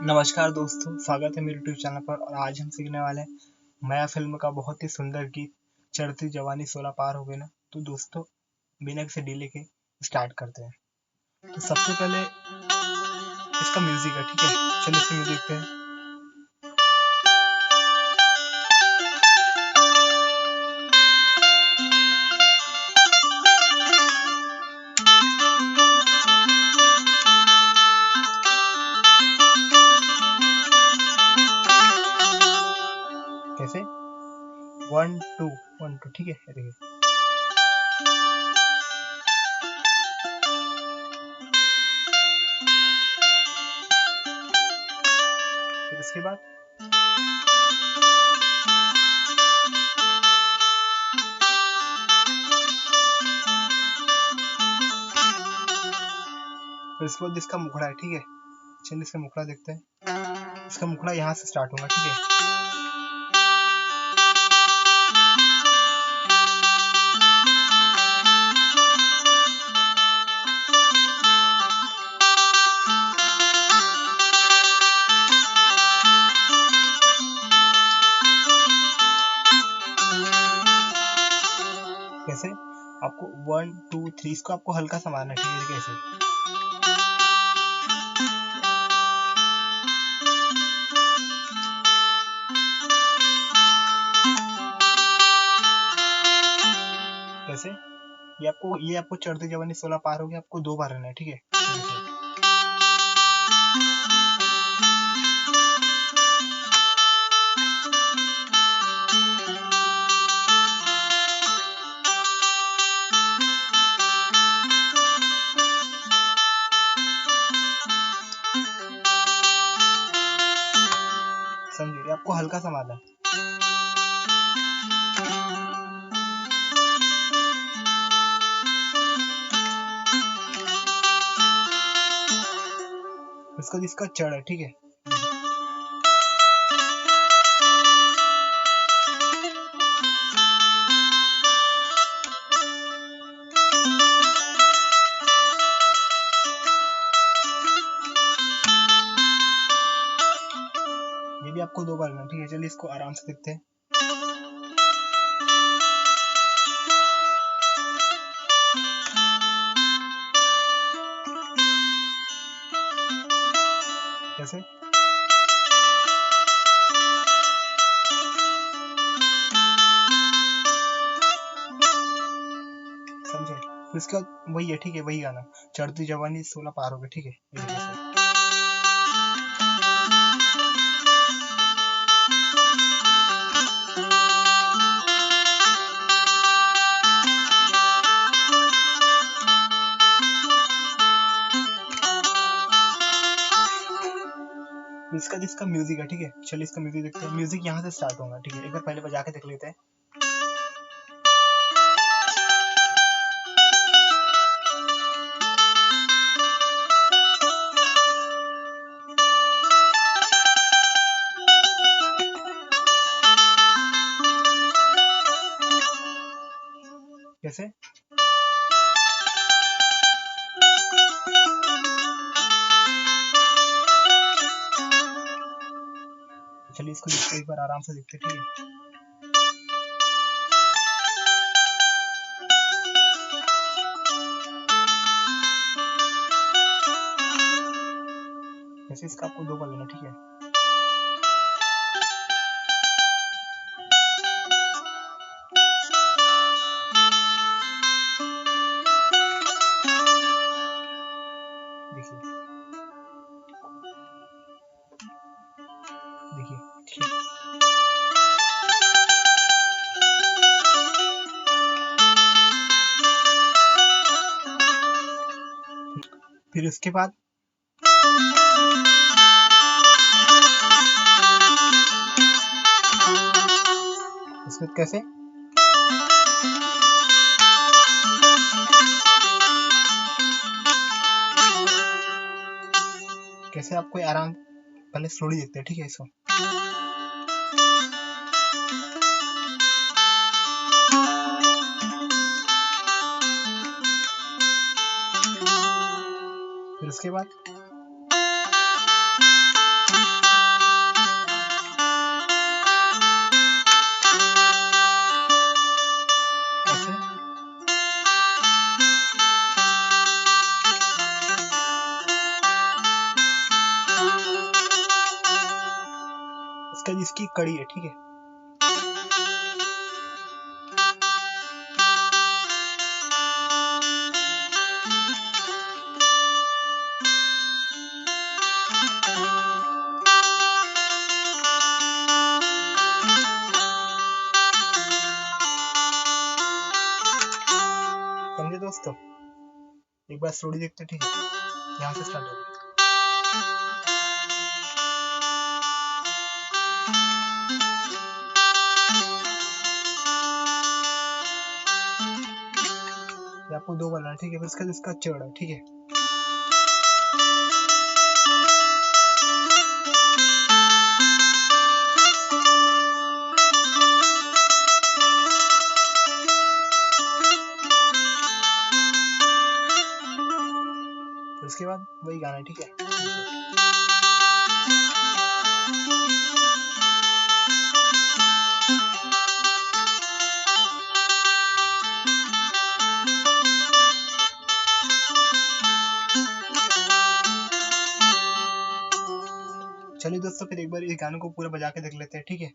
नमस्कार दोस्तों, स्वागत है मेरे यूट्यूब चैनल पर। और आज हम सीखने वाले हैं माया फिल्म का बहुत ही सुंदर गीत चढ़ती जवानी 16 पार हो गई ना। तो दोस्तों, बिना किसी डिले के स्टार्ट करते हैं। तो सबसे पहले इसका म्यूजिक है, ठीक है। चलिए इसका म्यूजिक देखते हैं। कैसे 1 2 1 2, ठीक है। देखिए फिर उसके बाद इसका मुखड़ा है, ठीक है। चलिए इसका मुखड़ा देखते हैं। इसका मुखड़ा यहाँ से स्टार्ट होगा, ठीक है। कैसे आपको 1 2 3 इसको आपको हल्का सा मारना है, ठीक है। कैसे कैसे ये आपको चढ़ती जवानी 16 पार हो गया। आपको 2 बार रहना है, ठीक है। समझिए, आपको हल्का सा मारना है। इसका चढ़ है, ठीक है। ये भी आपको 2 बार करना, ठीक है। चलिए इसको आराम से देखते हैं। कैसे समझे। फिर इसके बाद वही है, ठीक है। वही गाना चढ़ती जवानी 16 पार हो गई, ठीक है। ये देखिए सर। इसका म्यूजिक है, ठीक है। चलिए इसका म्यूजिक देखते हैं। म्यूजिक यहाँ से स्टार्ट होगा, ठीक है। एक बार पहले बजा के देख लेते हैं। कैसे चलिए इसको एक बार आराम से देखते हैं, ठीक है। जैसे इसका आपको 2 बार लेना, ठीक है। देखिए देखिए, ठीक है। फिर उसके बाद उसके बाद कैसे कैसे आपको आराम पहले स्लोली देखते हैं, ठीक है। इसको फिर उसके बाद इसका जिसकी कड़ी है, ठीक है। समझे दोस्तों, एक बार स्टोरी देखते, ठीक है। यहाँ से स्टार्ट होगा। ये आपको दो बोलना है, ठीक है। फिर इसका जिसका चढ़ है, ठीक है। फिर उसके बाद वही गाना है, ठीक है। चलिए दोस्तों, फिर एक बार इस गाने को पूरा बजा के देख लेते हैं, ठीक है।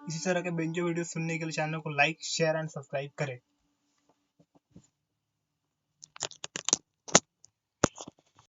इसी तरह के बेंजो वीडियो सुनने के लिए चैनल को लाइक, शेयर एंड सब्सक्राइब करें।